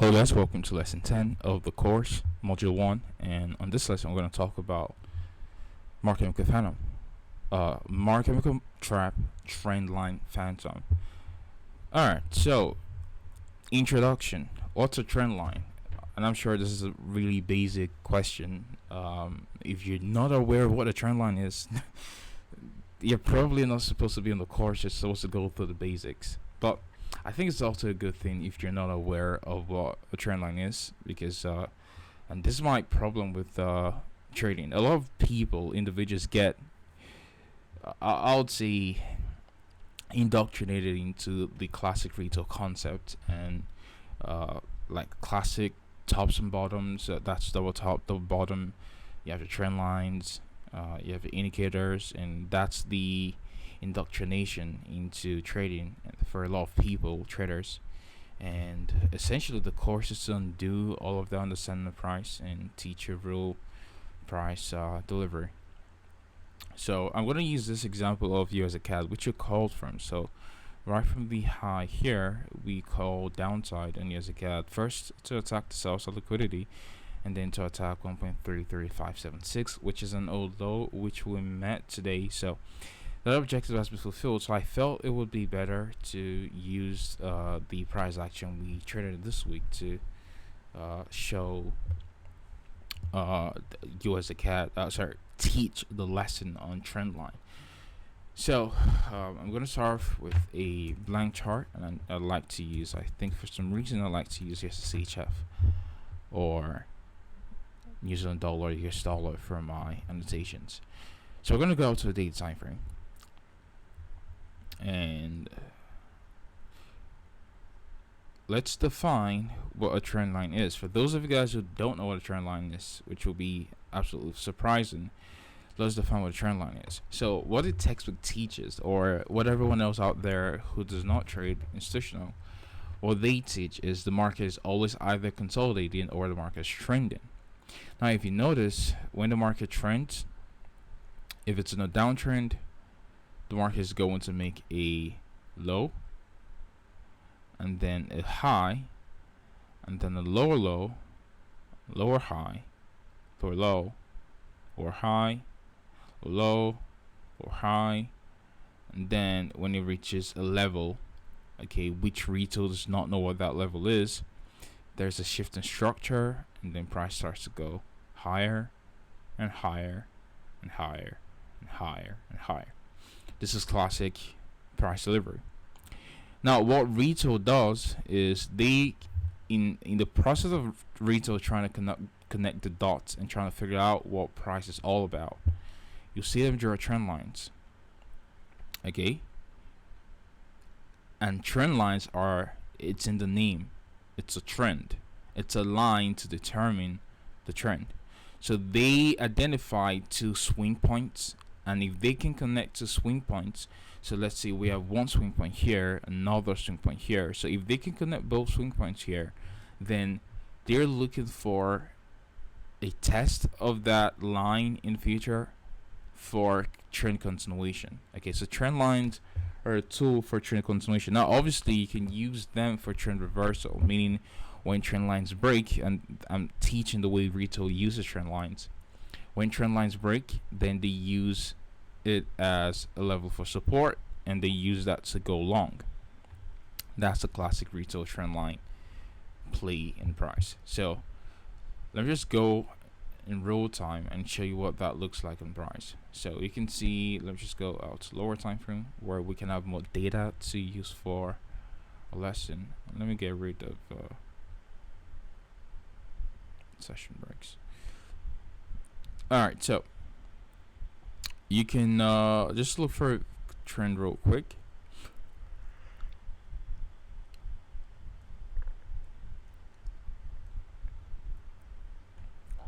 Hello guys, welcome to lesson 10 of the course, module 1, and on this lesson we're going to talk about market chemical phantom, market chemical trap, trend line phantom. Alright, so introduction. What's a trend line? And I'm sure this is a really basic question. If you're not aware of what a trend line is, you're probably not supposed to be on the course, you're supposed to go through the basics. But I think it's also a good thing if you're not aware of what a trend line is, because and this is my problem with trading. A lot of people, individuals, get I would say indoctrinated into the classic retail concept and like classic tops and bottoms. That's double top, double bottom. You have the trend lines, you have the indicators, and that's the indoctrination into trading for a lot of people, traders. And essentially the course is to undo all of that, understand the price and teach you real price delivery. So I'm going to use this example of you as a cat, which you called from. So right from the high here, we call downside and as a cat first to attack the sell side liquidity, and then to attack 1.33576, which is an old low which we met today. So that objective has been fulfilled, so I felt it would be better to use the price action we traded this week to show you as a cat, teach the lesson on trend line. So I'm going to start off with a blank chart, and I like to use, I think for some reason I like to use SHF or New Zealand dollar, US dollar for my annotations. So we're going to go to the daily time frame. And let's define what a trend line is. For those of you guys who don't know what a trend line is, which will be absolutely surprising, let's define what a trend line is. So what the textbook teaches, or what everyone else out there who does not trade institutional, what they teach is the market is always either consolidating or the market is trending. Now if you notice, when the market trends, if it's in a downtrend, the market is going to make a low, and then a high, and then a lower low, lower high, lower low, or high, low, or high, and then when it reaches a level, okay, which retail does not know what that level is, there's a shift in structure, and then price starts to go higher and higher and higher and higher and higher. This is classic price delivery. Now what retail does is they in the process of retail trying to connect the dots and trying to figure out what price is all about, you see them draw trend lines, okay? And trend lines are, it's in the name, it's a trend, it's a line to determine the trend. So they identify two swing points, and if they can connect to swing points, so let's say we have one swing point here, another swing point here, so if they can connect both swing points here, then they're looking for a test of that line in future for trend continuation. Okay, so trend lines are a tool for trend continuation. Now obviously you can use them for trend reversal, meaning when trend lines break, and I'm teaching the way retail uses trend lines. When trend lines break, then they use it as a level for support, and they use that to go long. That's the classic retail trend line play in price. So let me just go in real time and show you what that looks like in price. So you can see, let me just go out to lower time frame where we can have more data to use for a lesson. Let me get rid of session breaks. Alright, so you can just look for a trend real quick.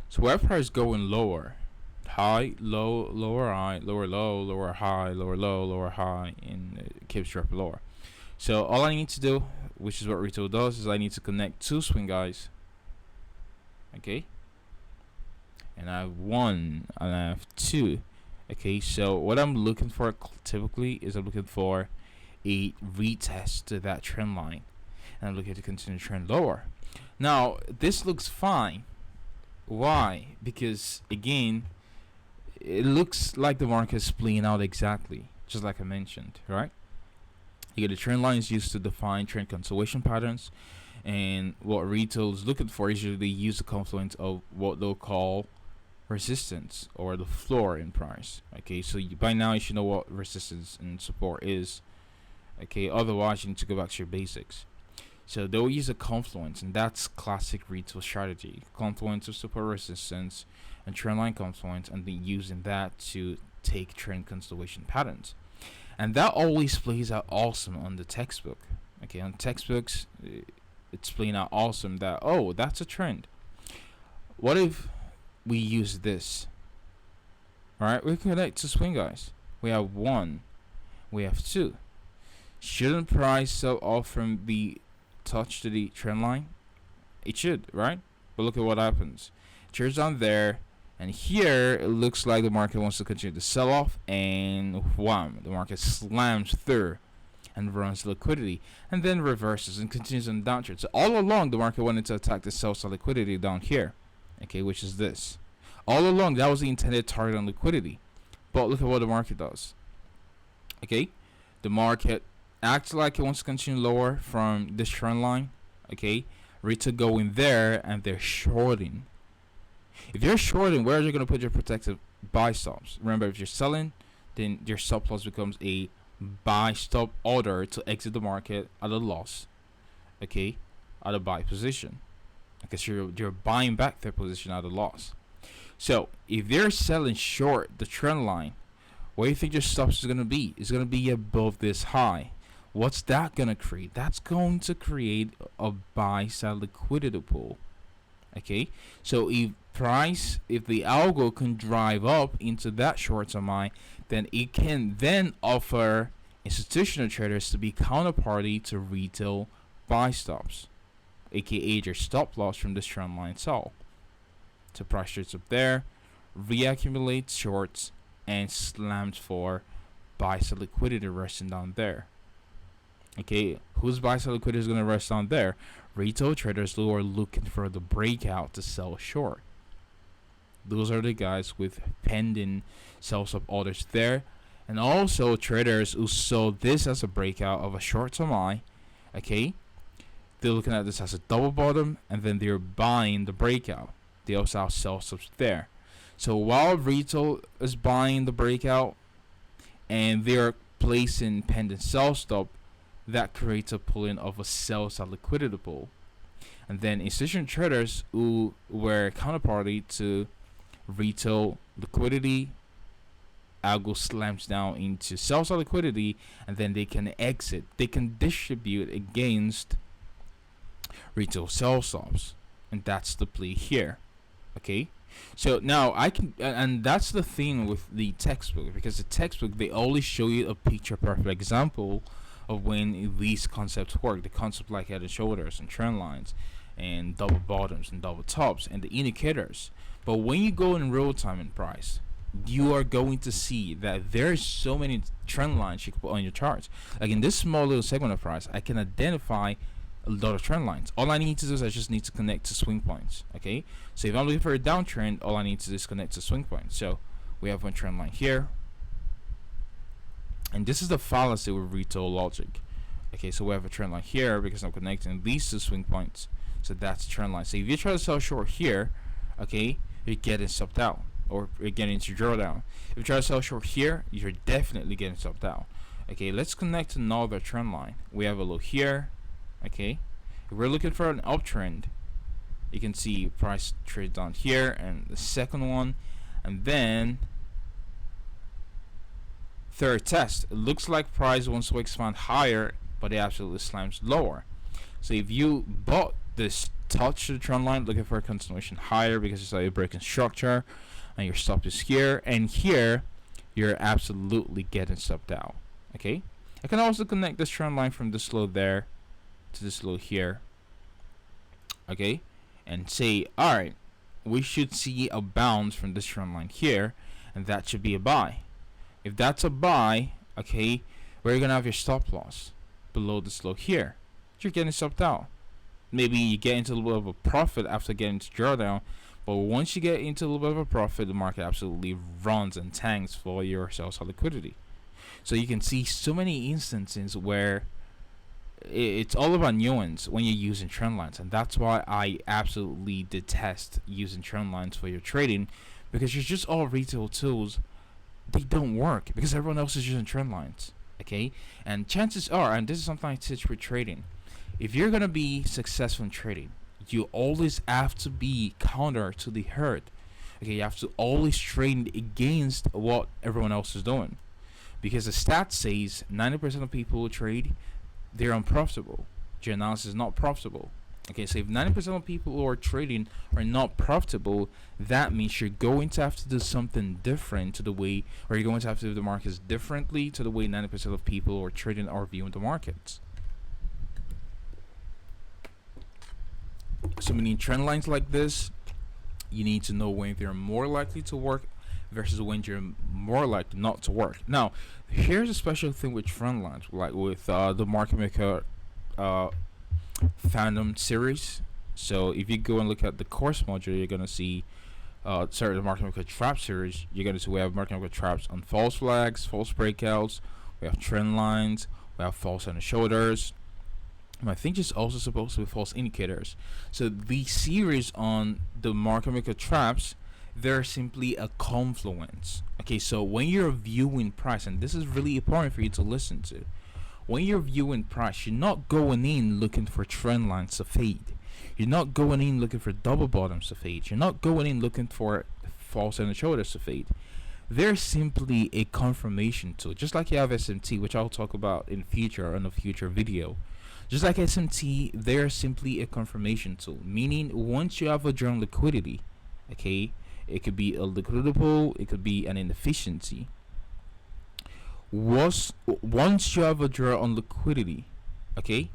So where price going lower, high, low, lower high, lower low, lower high, lower low, lower high, and it keeps dropping lower. So all I need to do, which is what retail does, is I need to connect two swing guys. Okay, and I have one and I have two. Okay, so what I'm looking for typically is I'm looking for a retest to that trend line, and I'm looking to continue to trend lower. Now this looks fine. Why? Because again, it looks like the market is playing out exactly, just like I mentioned, right? You get the trend line is used to define trend consolidation patterns, and what retail is looking for is usually use the confluence of what they'll call resistance or the floor in price. Okay, so by now you should know what resistance and support is. Okay, otherwise you need to go back to your basics. So they'll use a confluence, and that's classic retail strategy: confluence of support, resistance, and trendline confluence, and then using that to take trend constellation patterns. And that always plays out awesome on the textbook. Okay, on textbooks, it's playing out awesome that, oh, that's a trend. What if we use this? All right, we connect to swing guys. We have 1, we have 2. Shouldn't price sell off from the touch to the trend line? It should, right? But look at what happens. It turns down there, and here it looks like the market wants to continue to sell off, and wham, the market slams through and runs liquidity, and then reverses and continues on the downtrend. So all along the market wanted to attack the sell side liquidity down here, okay, which is this. All along that was the intended target on liquidity, but look at what the market does. Okay, the market acts like it wants to continue lower from this trend line. Okay, retail going there and they're shorting. If you're shorting, where are you going to put your protective buy stops? Remember, if you're selling, then your stop loss becomes a buy stop order to exit the market at a loss. Okay, at a buy position. Because you're buying back their position at a loss. So if they're selling short the trend line, where do you think your stops is going to be? It's going to be above this high. What's that going to create? That's going to create a buy side liquidity pool. Okay, so if the algo can drive up into that short MI, then it can then offer institutional traders to be counterparty to retail buy stops, aka their stop loss from this trend line sell. So price trades up there, reaccumulates shorts, and slams for buy side liquidity resting down there. Okay, whose buy side liquidity is going to rest down there? Retail traders who are looking for the breakout to sell short. Those are the guys with pending sell stop orders there, and also traders who saw this as a breakout of a short MI. Okay, they're looking at this as a double bottom, and then they're buying the breakout. They also have sell stops there. So while retail is buying the breakout and they're placing pending sell stop, that creates a pulling of a sell side liquidity pool. And then institutional traders who were counterparty to retail liquidity, algo slams down into sell side liquidity, and then they can exit. They can distribute against retail sell stops, and that's the play here. Okay, so now I can, and that's the thing with the textbook, because the textbook, they always show you a picture perfect example of when these concepts work. The concept like head and shoulders and trend lines and double bottoms and double tops and the indicators. But when you go in real time in price, you are going to see that there's so many trend lines you can put on your charts. Like in this small little segment of price, I can identify a lot of trend lines. All I need to do is I just need to connect to swing points. Okay, so if I'm looking for a downtrend, all I need to do is connect to swing points. So we have one trend line here, and this is the fallacy with retail logic. Okay, so we have a trend line here because I'm connecting these two swing points. So that's a trend line. So if you try to sell short here, okay, you're getting stopped out, or you're getting into drawdown. If you try to sell short here, you're definitely getting stopped out. Okay, let's connect to another trend line. We have a low here. Okay, if we're looking for an uptrend, you can see price trade down here and the second one, and then third test. It looks like price wants to expand higher, but it absolutely slams lower. So if you bought this touch to the trend line looking for a continuation higher because you saw a break in structure and your stop is here, and here you're absolutely getting stopped out. Okay, I can also connect this trend line from this low there to this low here, okay, and say, alright, we should see a bounce from this trend line here, and that should be a buy. If that's a buy, okay, where you're gonna have your stop loss below this low here, you're getting stopped out. maybe you get into a little bit of a profit after getting to drawdown, but once you get into a little bit of a profit, the market absolutely runs and tanks for your sales or liquidity. So you can see so many instances where it's all about nuance when you're using trend lines, and that's why I absolutely detest using trend lines for your trading, because you're just all retail tools. They don't work because everyone else is using trend lines. Okay, and chances are, and this is something I teach with trading, if you're gonna be successful in trading, you always have to be counter to the herd. Okay, you have to always trade against what everyone else is doing, because the stat says 90% of people who trade, they're unprofitable. Your analysis is not profitable. Okay, so if 90% of people who are trading are not profitable, that means you're going to have to do something different to the way, or you're going to have to do the markets differently to the way 90% of people who are trading are viewing the markets. So when you need trend lines like this, you need to know when they're more likely to work versus when you're more likely not to work. Now, here's a special thing with trend lines, like with the market maker fandom series. So if you go and look at the course module, you're gonna see the market maker trap series. You're gonna see we have market maker traps on false flags, false breakouts, we have trend lines, we have false on the shoulders, and I think it's also supposed to be false indicators. So the series on the market maker traps, they're simply a confluence. Okay, so when you're viewing price, and this is really important for you to listen to, when you're viewing price, you're not going in looking for trend lines to fade. You're not going in looking for double bottoms to fade. You're not going in looking for false on the shoulders to fade. They're simply a confirmation tool, just like you have SMT, which I'll talk about in future on a future video. Just like SMT, they're simply a confirmation tool, meaning once you have a drawn liquidity, okay, it could be a liquidable, it could be an inefficiency. Once you have a draw on liquidity, okay,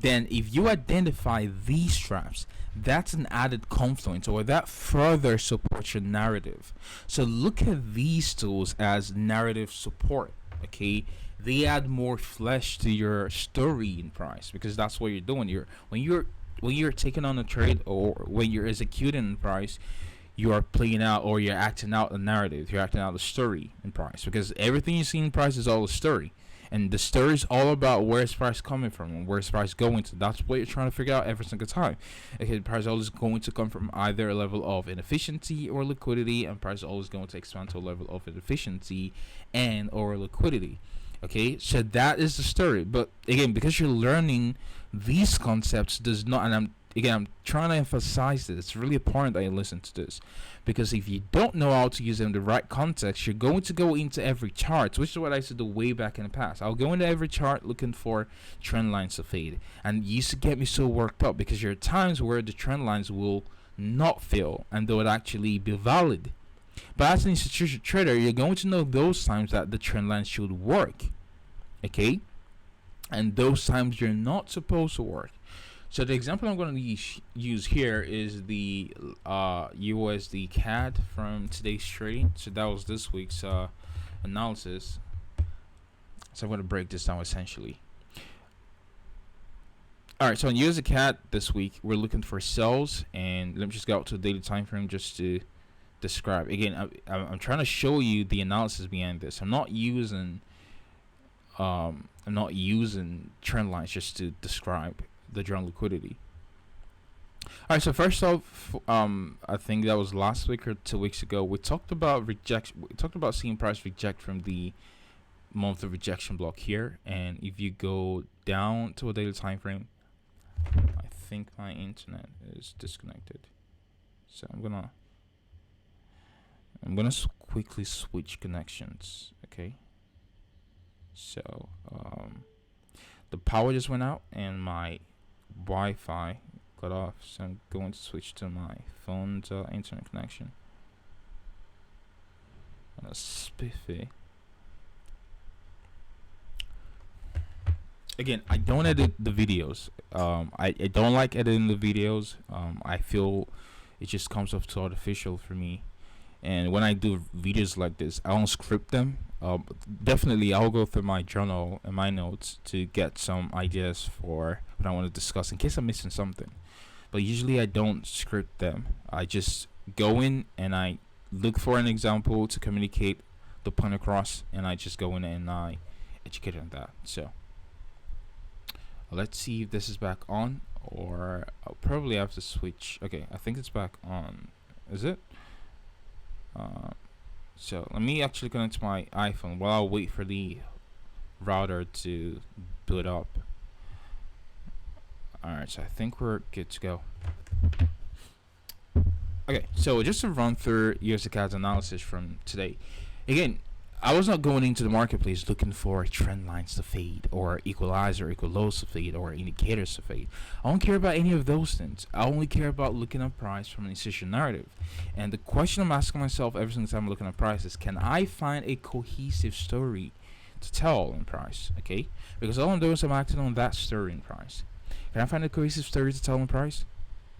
then if you identify these traps, that's an added confluence, or that further supports your narrative. So look at these tools as narrative support. Okay, they add more flesh to your story in price, because that's what you're doing. When you're taking on a trade, or when you're executing in price, you are playing out, or you're acting out a narrative. You're acting out a story in price, because everything you see in price is all a story, and the story is all about where's price coming from and where's price going to. That's what you're trying to figure out every single time. Okay, price is always going to come from either a level of inefficiency or liquidity, and price is always going to expand to a level of inefficiency and or liquidity. Okay, so that is the story. But again, because you're learning these concepts, does not, and I'm trying to emphasize this. It's really important that you listen to this, because if you don't know how to use them in the right context, you're going to go into every chart, which is what I used to do way back in the past. I'll go into every chart looking for trend lines to fade, and it used to get me so worked up, because there are times where the trend lines will not fail and they would actually be valid. But as an institutional trader, you're going to know those times that the trend line should work, okay, and those times you're not supposed to work. So the example I'm going to use here is the USD CAD from today's trading. So that was this week's analysis. So I'm going to break this down essentially. Alright, so on USD CAD this week, we're looking for sells, and let me just go out to the daily time frame just to describe. Again, I'm trying to show you the analysis behind this. I'm not using trend lines just to describe the drawn liquidity. Alright, so first off, I think that was last week or 2 weeks ago, we talked about rejection. We talked about seeing price reject from the monthly rejection block here, and if you go down to a daily time frame, I think my internet is disconnected, so I'm gonna quickly switch connections. Okay, so the power just went out and my Wi-Fi got off, so I'm going to switch to my phone's internet connection. That's spiffy. Again, I don't edit the videos. I don't like editing the videos. I feel it just comes off too artificial for me, And when I do videos like this, I don't script them. Definitely, I'll go through my journal and my notes to get some ideas for what I want to discuss in case I'm missing something. But usually, I don't script them. I just go in and I look for an example to communicate the point across, and I just go in and I educate on that. So let's see if this is back on, or I'll probably have to switch. Okay, I think it's back on. Is it? So let me actually connect to my iPhone while I wait for the router to boot up. Alright, so I think we're good to go. Okay, so just to run through USACAD's analysis from today. Again, I was not going into the marketplace looking for trend lines to fade, or equalizer, equal lows to fade, or indicators to fade. I don't care about any of those things. I only care about looking at price from an institutional narrative. And the question I'm asking myself every single time I'm looking at price is, can I find a cohesive story to tell in price? Okay, because all I'm doing is I'm acting on that story in price. Can I find a cohesive story to tell in price?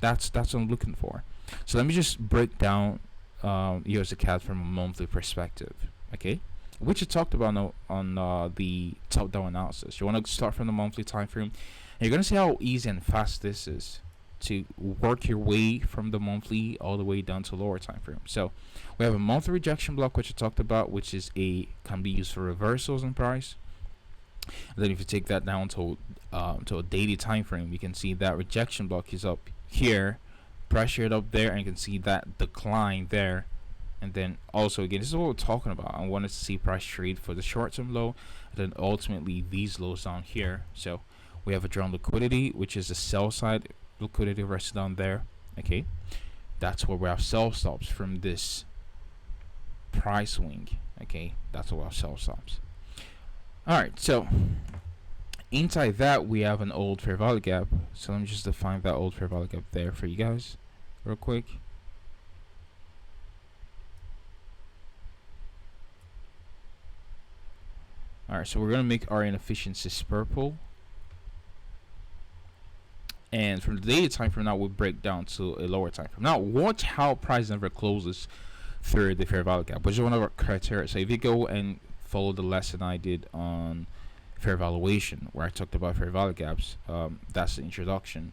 That's what I'm looking for. So let me just break down USACAD from a monthly perspective. Okay, which I talked about on the top-down analysis. You want to start from the monthly time frame, and you're going to see how easy and fast this is to work your way from the monthly all the way down to lower time frame. So we have a monthly rejection block, which I talked about, which is can be used for reversals in price. And then if you take that down to a daily time frame, you can see that rejection block is up here, pressured up there, and you can see that decline there. And then also, again, this is what we're talking about. I wanted to see price trade for the short-term low, and then ultimately these lows down here. So we have a drawn liquidity, which is the sell side liquidity rested down there. Okay, that's where we have sell stops from this price swing. Okay, that's where we have sell stops. All right, so inside that we have an old fair value gap. So let me just define that old fair value gap there for you guys real quick. Alright, so we're going to make our inefficiencies purple. And from the daily time frame now, we'll break down to a lower time frame. Now, watch how price never closes through the fair value gap, which is one of our criteria. So if you go and follow the lesson I did on fair valuation, where I talked about fair value gaps, that's the introduction.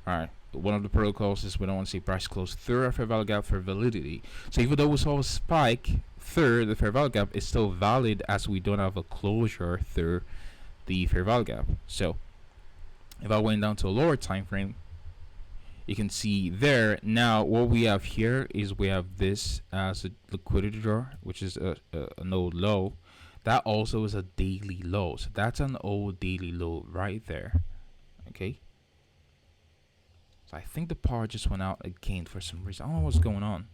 Alright, one of the protocols is we don't want to see price close through our fair value gap for validity. So even though we saw a spike through the fair value gap, is still valid as we don't have a closure through the fair value gap. So if I went down to a lower time frame, you can see there now what we have here is we have this as a liquidity draw, which is an old low. That also is a daily low, so that's an old daily low right there. Okay, so I think the power just went out again for some reason. I don't know what's going on.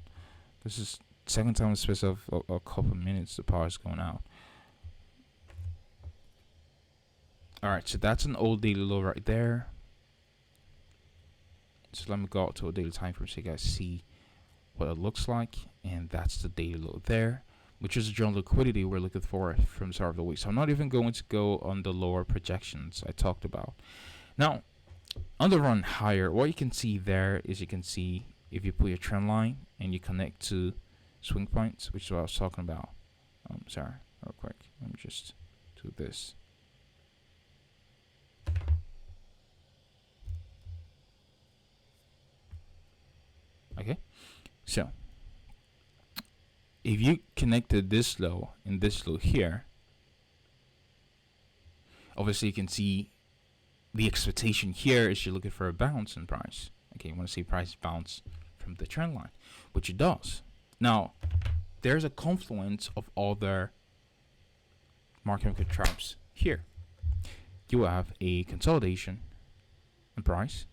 This is second time in the space of a couple of minutes the power is going out. Alright, so that's an old daily low right there. So let me go out to a daily time frame so you guys see what it looks like. And that's the daily low there, which is the general liquidity we're looking for from the start of the week. So I'm not even going to go on the lower projections I talked about. Now, on the run higher, what you can see there is you can see if you put your trend line and you connect to swing points, which is what I was talking about. Sorry, real quick. Let me just do this. Okay, so if you connected this low and this low here, obviously you can see the expectation here is you're looking for a bounce in price. Okay, you want to see price bounce from the trend line, which it does. Now, there's a confluence of other market maker traps here. You have a consolidation in price.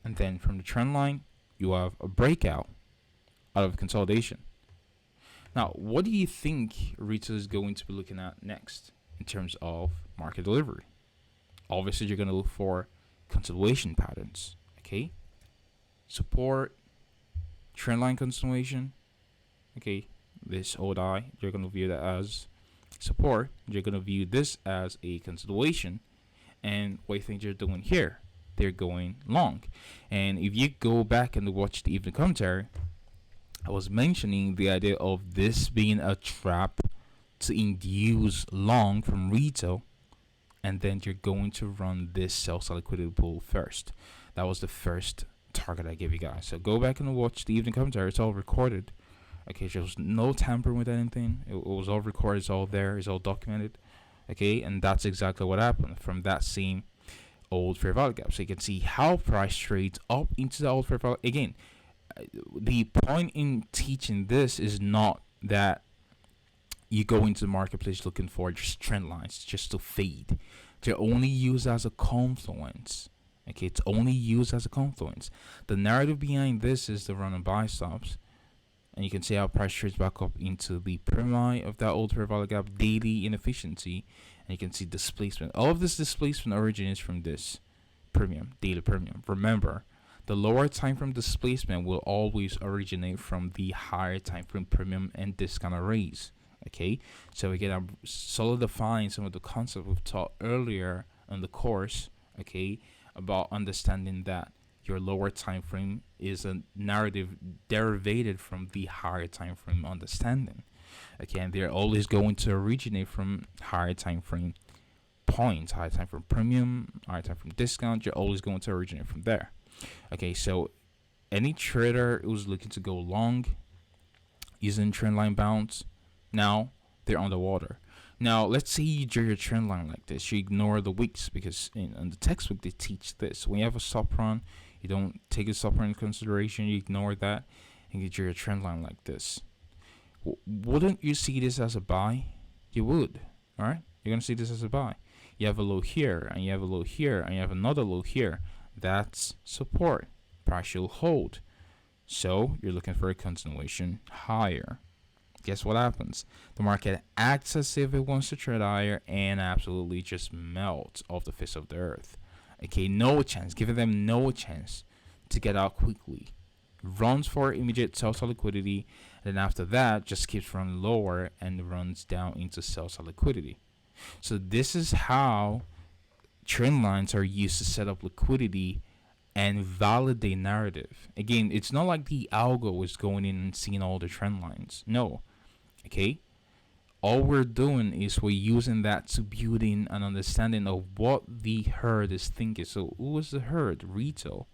And then from the trend line, you have a breakout out of consolidation. Now, what do you think retail is going to be looking at next in terms of market delivery? Obviously, you're going to look for continuation patterns. Okay, support, trend line continuation. Okay, this ODI, you're going to view that as support. You're going to view this as a continuation. And what do you think you're doing here? they're going long. And if you go back and watch the evening commentary, I was mentioning the idea of this being a trap to induce long from retail, and then you're going to run this sell-side liquidity pool first. That was the first target I gave you guys. So go back and watch the evening commentary. It's all recorded. Okay, so there's no tampering with anything. It was all recorded. It's all there. It's all documented. Okay, and that's exactly what happened from that same old fair value gap. So you can see how price trades up into the old fair value. Again, the point in teaching this is not that you go into the marketplace looking for just trend lines just to fade. They're only used as a confluence. Okay, it's only used as a confluence. The narrative behind this is the run and buy stops. And you can see how price trades back up into the primi of that old fair value gap daily inefficiency. And you can see displacement. All of this displacement originates from this premium, daily premium. Remember, the lower time frame displacement will always originate from the higher time frame premium and discount arrays. Okay, so again, I'm solidifying some of the concepts we've taught earlier in the course. Okay, about understanding that your lower time frame is a narrative derivated from the higher time frame understanding. Okay, and they're always going to originate from higher time frame points, higher time frame premium, higher time frame discount. You're always going to originate from there. Okay, so any trader who's looking to go long using trendline bounce, now they're underwater. Now let's say you draw your trend line like this. You ignore the wicks because in the textbook they teach this. When you have a stop run, you don't take a stop run into consideration. You ignore that and you draw your trend line like this. Wouldn't you see this as a buy? You would. All right, you're gonna see this as a buy. You have a low here, and you have a low here, and you have another low here. That's support. Price will hold. So you're looking for a continuation higher. Guess what happens? The market acts as if it wants to trade higher and absolutely just melts off the face of the earth. Okay, no chance, giving them no chance to get out quickly. Runs for immediate sell-side liquidity, and then after that just keeps running lower and runs down into sell-side liquidity. So this is how trend lines are used to set up liquidity and validate narrative. Again, it's not like the algo is going in and seeing all the trend lines. No. Okay, all we're doing is we're using that to build in an understanding of what the herd is thinking. So who is the herd? Retail.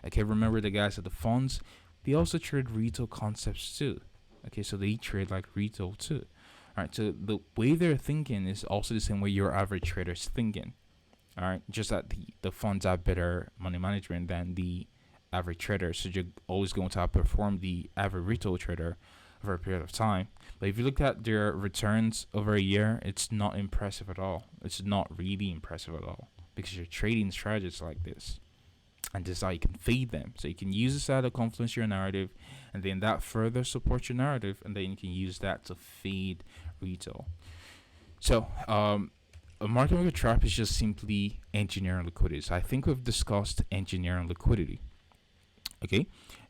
Okay, remember the guys at the funds, they also trade retail concepts too. Okay, so they trade like retail too. All right, so the way they're thinking is also the same way your average trader is thinking. All right, just that the funds have better money management than the average trader, so you're always going to outperform the average retail trader over a period of time. But if you look at their returns over a year, it's not impressive at all. It's not really impressive at all because you're trading strategies like this, and this is how you can fade them. So you can use this to confluence your narrative, and then that further supports your narrative, and then you can use that to fade retail. So a market maker trap is just simply engineering liquidity. So I think we've discussed engineering liquidity. Okay,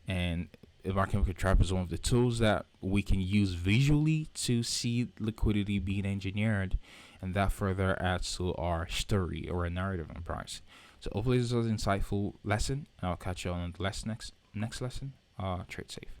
and the market maker trap is one of the tools that we can use visually to see liquidity being engineered, and that further adds to our story or a narrative on price. So hopefully this was an insightful lesson. I'll catch you on the next lesson. Trade safe.